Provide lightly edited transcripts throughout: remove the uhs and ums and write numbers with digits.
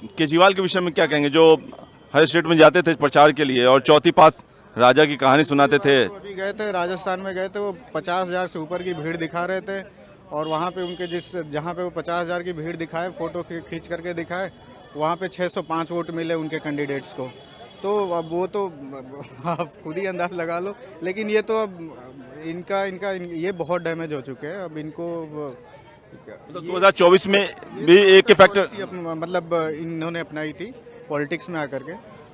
केजरीवाल के विषय में क्या कहेंगे, जो हर स्टेट में जाते थे प्रचार के लिए और चौथी पास राजा की कहानी सुनाते थे? तो अभी गए थे राजस्थान में, गए थे, वो 50,000 से ऊपर की भीड़ दिखा रहे थे। और वहाँ पे उनके जहाँ पे वो 50,000 की भीड़ दिखाए, फोटो खींच करके दिखाए, वहाँ पे 605 वोट मिले उनके कैंडिडेट्स को। तो अब वो तो आप खुद ही अंदाज लगा लो। लेकिन ये तो अब ये बहुत डैमेज हो चुके हैं। अब इनको तो 2024 में भी एक के फैक्टर, मतलब इन्होंने अपनाई थी पॉलिटिक्स में आकर के,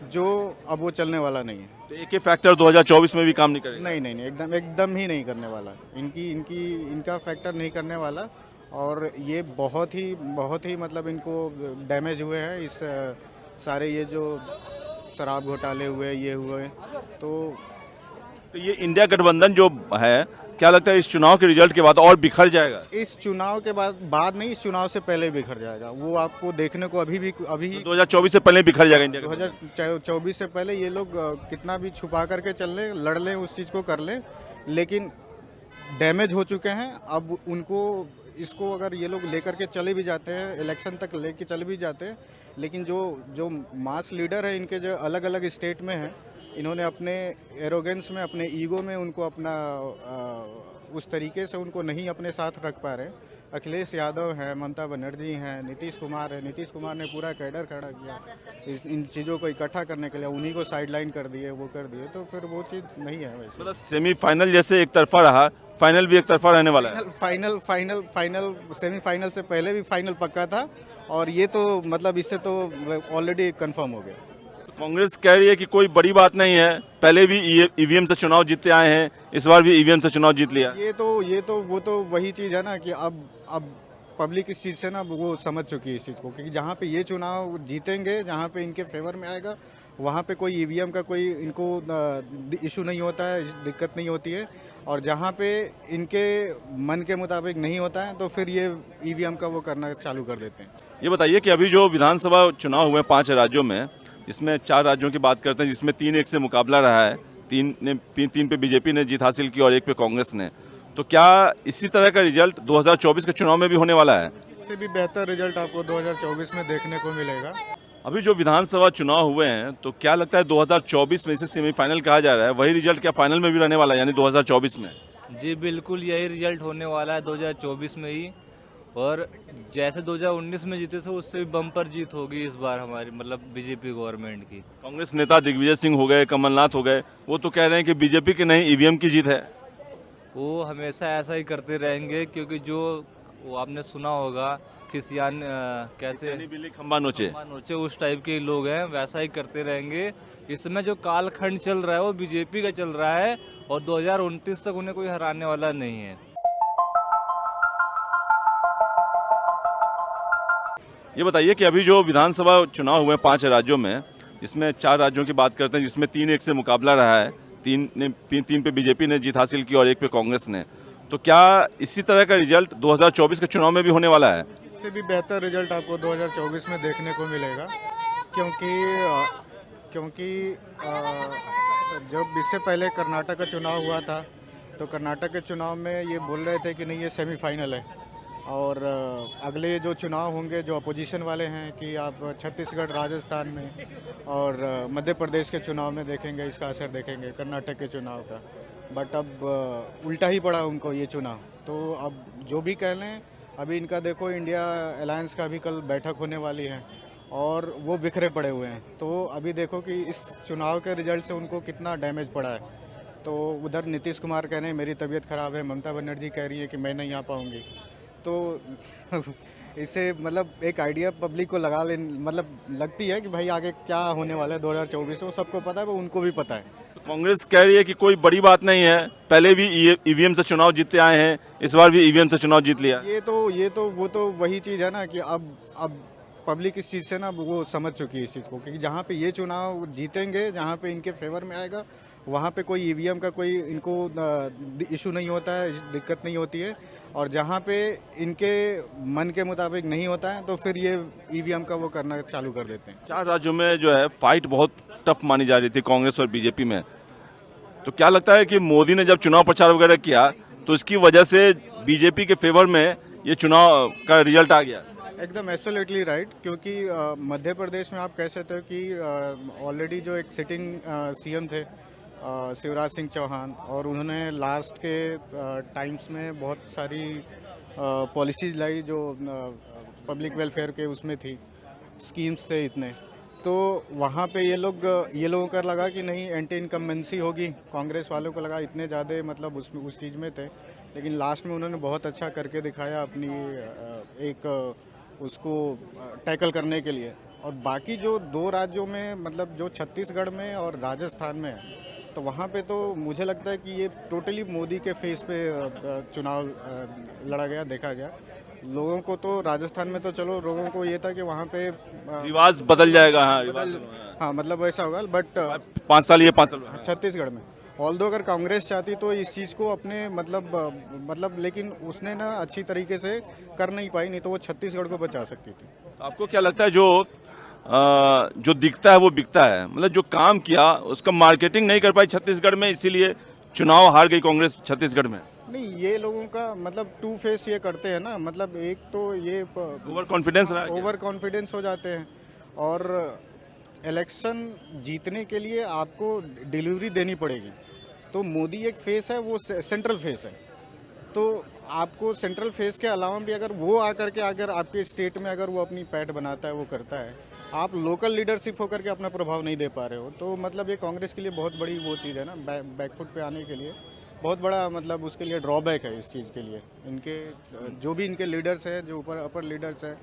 जो अब वो चलने वाला नहीं है। तो एक के फैक्टर 2024 में भी काम नहीं करेगा? नहीं नहीं नहीं, एकदम ही नहीं करने वाला। इनका फैक्टर नहीं करने वाला। और ये बहुत ही मतलब इनको डैमेज हुए हैं इस सारे ये जो शराब घोटाले हुए, ये हुए। तो ये इंडिया गठबंधन जो है, क्या लगता है इस चुनाव के रिजल्ट के बाद और बिखर जाएगा? इस चुनाव के बाद नहीं, इस चुनाव से पहले बिखर जाएगा। वो आपको देखने को अभी 2024 से पहले बिखर जाएगा इंडिया गठबंधन? 2024 से पहले ये लोग कितना भी छुपा करके चल लें, लड़ लें, उस चीज़ को कर लें, लेकिन डैमेज हो चुके हैं। अब उनको इसको अगर ये लोग लेकर के चले भी जाते हैं, इलेक्शन तक लेके चले भी जाते हैं, लेकिन जो मास लीडर है इनके, जो अलग अलग स्टेट में हैं, इन्होंने अपने एरोगेंस में, अपने ईगो में उनको अपना उस तरीके से उनको नहीं अपने साथ रख पा रहे। अखिलेश यादव हैं, ममता बनर्जी हैं, नीतीश कुमार है। नीतीश कुमार ने पूरा कैडर खड़ा किया इन चीज़ों को इकट्ठा करने के लिए, उन्हीं को साइडलाइन कर दिए, वो कर दिए। तो फिर वो चीज़ नहीं है वैसे। मतलब सेमीफाइनल जैसे एक तरफा रहा, फाइनल भी एक तरफा रहने वाला है? फाइनल सेमीफाइनल से पहले भी फाइनल पक्का था, और ये तो मतलब इससे तो ऑलरेडी कंफर्म हो गया। कांग्रेस कह रही है कि कोई बड़ी बात नहीं है, पहले भी ईवीएम से चुनाव जीतते आए हैं, इस बार भी ईवीएम से चुनाव जीत लिया। वो तो वही चीज़ है ना कि अब पब्लिक इस चीज़ से ना वो समझ चुकी है इस चीज़ को, क्योंकि जहाँ पे ये चुनाव जीतेंगे, जहाँ पे इनके फेवर में आएगा, वहाँ पे कोई ईवीएम का कोई इनको इशू नहीं होता है, दिक्कत नहीं होती है। और जहाँ पे इनके मन के मुताबिक नहीं होता है, तो फिर ये ईवीएम का वो करना चालू कर देते हैं। ये बताइए कि अभी जो विधानसभा चुनाव हुए 5 राज्यों में, इसमें 4 राज्यों की बात करते हैं जिसमें 3-1 से मुकाबला रहा है। 3 पे बीजेपी ने जीत हासिल की और 1 पे कांग्रेस ने। तो क्या इसी तरह का रिजल्ट 2024 के चुनाव में भी होने वाला है? इससे भी बेहतर रिजल्ट आपको 2024 में देखने को मिलेगा। अभी जो विधानसभा चुनाव हुए हैं, तो क्या लगता है 2024 में इसे सेमीफाइनल कहा जा रहा है, वही रिजल्ट क्या फाइनल में भी रहने वाला है, यानी 2024 में? जी बिल्कुल, यही रिजल्ट होने वाला है 2024 में ही। और जैसे 2019 में जीते थे, उससे भी बम्पर जीत होगी इस बार हमारी, मतलब बीजेपी गवर्नमेंट की। कांग्रेस नेता दिग्विजय सिंह हो गए, कमलनाथ हो गए, वो तो कह रहे हैं कि बीजेपी की नहीं ईवीएम की जीत है। वो हमेशा ऐसा ही करते रहेंगे, क्योंकि जो वो आपने सुना होगा किसियान कैसे बिल्ली खंबा नोचे, खंबा नोचे, उस टाइप के लोग हैं, वैसा ही करते रहेंगे। इसमें जो कालखंड चल रहा है वो बीजेपी का चल रहा है, और 2029 तक उन्हें कोई हराने वाला नहीं है। ये बताइए कि अभी जो विधानसभा चुनाव हुए 5 राज्यों में, इसमें 4 राज्यों की बात करते हैं जिसमें 3-1 से मुकाबला रहा है। 3 पे बीजेपी ने जीत हासिल की और 1 पे कांग्रेस ने। तो क्या इसी तरह का रिजल्ट 2024 के चुनाव में भी होने वाला है? इससे भी बेहतर रिजल्ट आपको 2024 में देखने को मिलेगा, क्योंकि जब इससे पहले कर्नाटक का चुनाव हुआ था, तो कर्नाटक के चुनाव में ये बोल रहे थे कि नहीं, ये सेमीफाइनल है। और अगले जो चुनाव होंगे, जो अपोजिशन वाले हैं, कि आप छत्तीसगढ़, राजस्थान में और मध्य प्रदेश के चुनाव में देखेंगे, इसका असर देखेंगे कर्नाटक के चुनाव का। बट अब उल्टा ही पड़ा उनको ये चुनाव। तो अब जो भी कह लें, अभी इनका देखो, इंडिया अलायंस का भी कल बैठक होने वाली है, और वो बिखरे पड़े हुए हैं। तो अभी देखो कि इस चुनाव के रिजल्ट से उनको कितना डैमेज पड़ा है। तो उधर नीतीश कुमार कह रहे हैं मेरी तबीयत ख़राब है, ममता बनर्जी कह रही है कि मैं नहीं आ पाऊँगी। तो इससे मतलब एक आइडिया पब्लिक को मतलब लगती है कि भाई आगे क्या होने वाला है 2024 में, वो सबको पता है, वो उनको भी पता है। तो कांग्रेस कह रही है कि कोई बड़ी बात नहीं है, पहले भी ईवीएम से चुनाव जीतते आए हैं, इस बार भी ईवीएम से चुनाव जीत लिया। वो तो वही चीज़ है ना कि अब पब्लिक इस चीज़ से ना वो समझ चुकी है इस चीज़ को, क्योंकि जहाँ पे ये चुनाव जीतेंगे, जहाँ पे इनके फेवर में आएगा, वहाँ पे कोई ईवीएम का कोई इनको इशू नहीं होता है, दिक्कत नहीं होती है। और जहाँ पे इनके मन के मुताबिक नहीं होता है, तो फिर ये ईवीएम का वो करना चालू कर देते हैं। 4 राज्यों में जो है फाइट बहुत टफ मानी जा रही थी कांग्रेस और बीजेपी में। तो क्या लगता है कि मोदी ने जब चुनाव प्रचार वगैरह किया, तो इसकी वजह से बीजेपी के फेवर में ये चुनाव का रिजल्ट आ गया? एकदम एब्सोल्युटली राइट, क्योंकि मध्य प्रदेश में आप कह सकते हो कि ऑलरेडी जो एक सिटिंग सीएम थे शिवराज सिंह चौहान, और उन्होंने लास्ट के टाइम्स में बहुत सारी पॉलिसीज लाई जो पब्लिक वेलफेयर के उसमें थी, स्कीम्स थे इतने। तो वहाँ पे ये लोगों को लगा कि नहीं एंटी इनकम्बेंसी होगी, कांग्रेस वालों को लगा इतने ज़्यादा मतलब उस चीज़ में थे, लेकिन लास्ट में उन्होंने बहुत अच्छा करके दिखाया अपनी एक उसको टैकल करने के लिए। और बाकी जो दो राज्यों में मतलब जो छत्तीसगढ़ में और राजस्थान में है, तो वहाँ पे तो मुझे लगता है कि ये टोटली मोदी के फेस पे चुनाव लड़ा गया, देखा गया। लोगों को तो राजस्थान में तो चलो लोगों को ये था कि वहाँ पे रिवाज बदल जाएगा। हाँ, हाँ मतलब वैसा होगा, बट 5 साल ये 5 साल छत्तीसगढ़ में ऑल्दो अगर कांग्रेस चाहती तो इस चीज़ को अपने मतलब लेकिन उसने ना अच्छी तरीके से कर नहीं पाई, नहीं तो वो छत्तीसगढ़ को बचा सकती थी। आपको क्या लगता है जो दिखता है वो बिकता है, मतलब जो काम किया उसका मार्केटिंग नहीं कर पाई छत्तीसगढ़ में, इसीलिए चुनाव हार गई कांग्रेस छत्तीसगढ़ में? नहीं, ये लोगों का मतलब टू फेस ये करते हैं ना, मतलब एक तो ये ओवर कॉन्फिडेंस रहा है क्या? ओवर कॉन्फिडेंस हो जाते हैं, और इलेक्शन जीतने के लिए आपको डिलीवरी देनी पड़ेगी। तो मोदी एक फेस है, वो सेंट्रल फेस है, तो आपको सेंट्रल फेस के अलावा भी अगर वो आकर के अगर आपके स्टेट में अगर वो अपनी पैठ बनाता है, वो करता है, आप लोकल लीडरशिप होकर के अपना प्रभाव नहीं दे पा रहे हो, तो मतलब ये कांग्रेस के लिए बहुत बड़ी वो चीज़ है ना, बैकफुट पे आने के लिए बहुत बड़ा मतलब उसके लिए ड्रॉबैक है इस चीज़ के लिए। इनके जो भी इनके लीडर्स हैं, जो ऊपर अपर लीडर्स हैं,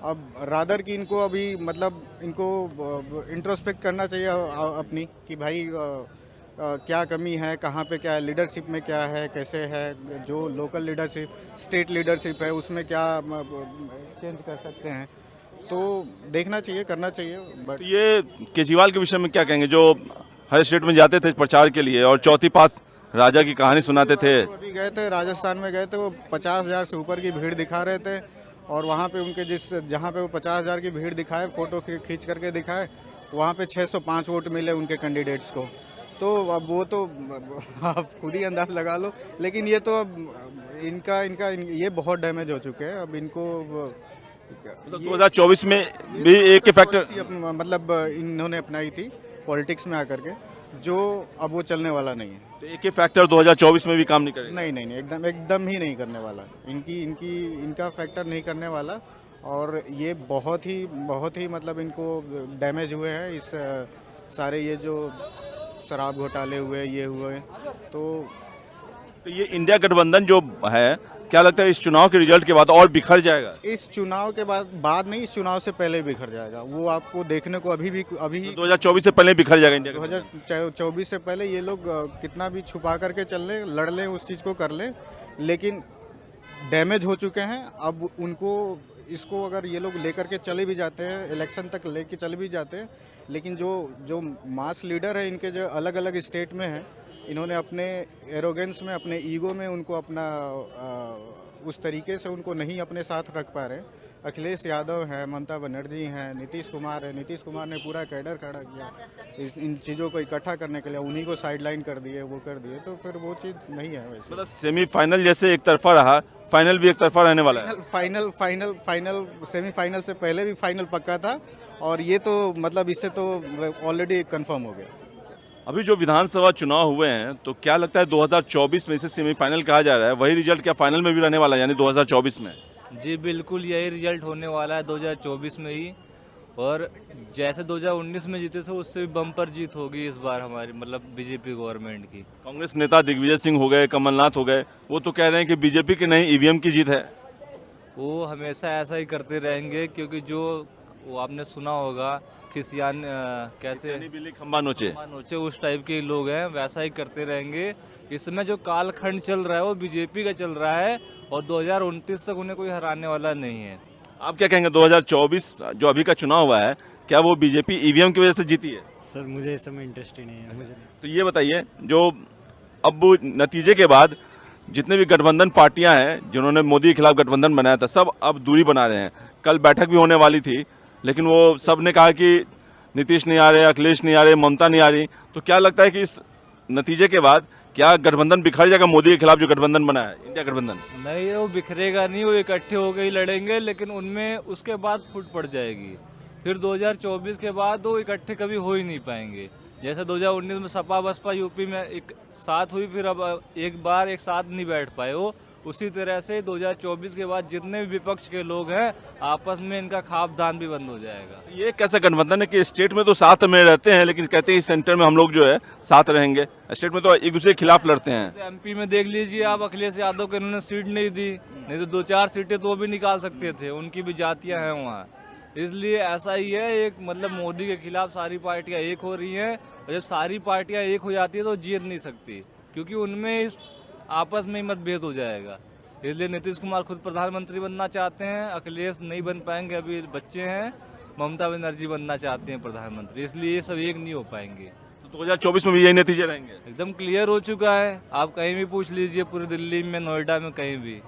अब रादर की इनको अभी मतलब इनको इंट्रोस्पेक्ट करना चाहिए अपनी कि भाई क्या कमी है, कहाँ पे क्या है, लीडरशिप में क्या है, कैसे है, जो लोकल लीडरशिप स्टेट लीडरशिप है उसमें क्या चेंज कर सकते हैं, तो देखना चाहिए, करना चाहिए। बट ये केजरीवाल के विषय में क्या कहेंगे, जो हर स्टेट में जाते थे प्रचार के लिए और चौथी पास राजा की कहानी सुनाते थे? अभी गए थे राजस्थान में, गए थे, वो 50,000 से ऊपर की भीड़ दिखा रहे थे, और वहाँ पे उनके जहाँ पे वो 50,000 की भीड़ दिखाए, फोटो खींच करके दिखाए, वहाँ पे 605 वोट मिले उनके कैंडिडेट्स को। तो अब वो तो आप खुद ही अंदाज लगा लो, लेकिन ये तो अब इनका ये बहुत डैमेज हो चुके हैं। अब इनको 2024 में भी एक के फैक्टर मतलब इन्होंने अपनाई थी पॉलिटिक्स में आकर के, जो अब वो चलने वाला नहीं है। तो एक ही फैक्टर 2024 में भी काम नहीं करेगा? नहीं, एकदम ही नहीं करने वाला। इनका फैक्टर नहीं करने वाला, और ये बहुत ही मतलब इनको डैमेज हुए हैं इस सारे ये जो शराब घोटाले हुए, ये हुए, तो ये इंडिया गठबंधन जो है, क्या लगता है इस चुनाव के रिजल्ट के बाद और बिखर जाएगा? इस चुनाव के बाद नहीं, इस चुनाव से पहले बिखर जाएगा। वो आपको देखने को अभी 2024 से पहले बिखर जाएगा इंडिया? 2024 से पहले ये लोग कितना भी छुपा करके चल लें, लड़ लें, उस चीज़ को कर लें, लेकिन डैमेज हो चुके हैं। अब उनको इसको अगर ये लोग लेकर के चले भी जाते हैं, इलेक्शन तक लेके चले भी जाते हैं, लेकिन जो मास लीडर है इनके, जो अलग अलग स्टेट में हैं, इन्होंने अपने एरोगेंस में, अपने ईगो में उनको अपना उस तरीके से उनको नहीं अपने साथ रख पा रहे। अखिलेश यादव हैं, ममता बनर्जी हैं, नीतीश कुमार है। नीतीश कुमार ने पूरा कैडर खड़ा किया इन चीज़ों को इकट्ठा करने के लिए, उन्हीं को साइडलाइन कर दिए, वो कर दिए, तो फिर वो चीज़ नहीं है वैसे। मतलब सेमीफाइनल जैसे एक तरफा रहा, फाइनल भी एक तरफा रहने वाला है? फाइनल सेमीफाइनल से पहले भी फाइनल पक्का था, और ये तो मतलब इससे तो ऑलरेडी कंफर्म हो गया। अभी जो विधानसभा चुनाव हुए हैं, तो क्या लगता है 2024 में इसे सेमीफाइनल कहा जा रहा है, वही रिजल्ट क्या फाइनल में भी रहने वाला है, यानी 2024 में? जी बिल्कुल, यही रिजल्ट होने वाला है 2024 में ही, और जैसे 2019 में जीते थे उससे भी बम्पर जीत होगी इस बार हमारी, मतलब बीजेपी गवर्नमेंट की। कांग्रेस नेता दिग्विजय सिंह हो गए, कमलनाथ हो गए, वो तो कह रहे हैं कि बीजेपी की नहीं ईवीएम की जीत है। वो हमेशा ऐसा ही करते रहेंगे, क्योंकि जो वो आपने सुना होगा किसियान कैसे बिल्ली खंबा नोचे, नोचे, उस टाइप के लोग हैं, वैसा ही करते रहेंगे। इसमें जो कालखंड चल रहा है वो बीजेपी का चल रहा है, और 2029 तक उन्हें कोई हराने वाला नहीं है। आप क्या कहेंगे 2024 जो अभी का चुनाव हुआ है, क्या वो बीजेपी ईवीएम की वजह से जीती है? सर मुझे इस समय इंटरेस्ट ही नहीं है मुझे। तो ये बताइए, जो अब नतीजे के बाद जितने भी गठबंधन पार्टियां हैं जिन्होंने मोदी के खिलाफ गठबंधन बनाया था, सब अब दूरी बना रहे हैं। कल बैठक भी होने वाली थी, लेकिन वो सब ने कहा कि नीतीश नहीं आ रहे, अखिलेश नहीं आ रहे, ममता नहीं आ रही। तो क्या लगता है कि इस नतीजे के बाद क्या गठबंधन बिखर जाएगा मोदी के खिलाफ जो गठबंधन बना है, इंडिया गठबंधन? नहीं, वो बिखरेगा नहीं, वो इकट्ठे होकर ही लड़ेंगे, लेकिन उनमें उसके बाद फूट पड़ जाएगी। फिर 2024 के बाद वो इकट्ठे कभी हो ही नहीं पाएंगे। जैसे 2019 में सपा बसपा यूपी में एक साथ हुई, फिर अब एक बार एक साथ नहीं बैठ पाए वो, उसी तरह से 2024 के बाद जितने भी विपक्ष के लोग हैं आपस में इनका खापदान भी बंद हो जाएगा। ये कैसा गठबंधन है कि स्टेट में तो साथ में रहते हैं लेकिन कहते हैं सेंटर में हम लोग जो है साथ रहेंगे, स्टेट में तो एक दूसरे के खिलाफ लड़ते हैं। तो एमपी में देख लीजिए आप, अखिलेश यादव को इन्होंने सीट नहीं दी, नहीं तो 2-4 सीटें तो वो भी निकाल सकते थे, उनकी भी जातियां हैं वहाँ। इसलिए ऐसा ही है, एक मतलब मोदी के खिलाफ सारी पार्टियां एक हो रही हैं, और जब सारी पार्टियां एक हो जाती है तो जीत नहीं सकती, क्योंकि उनमें इस आपस में ही मतभेद हो जाएगा। इसलिए नीतीश कुमार खुद प्रधानमंत्री बनना चाहते हैं, अखिलेश नहीं बन पाएंगे, अभी बच्चे हैं, ममता बनर्जी बनना चाहते हैं प्रधानमंत्री, इसलिए ये सब एक नहीं हो पाएंगे। तो 2024 में भी यही नतीजे रहेंगे? एकदम क्लियर हो चुका है, आप कहीं भी पूछ लीजिए, पूरी दिल्ली में, नोएडा में, कहीं भी।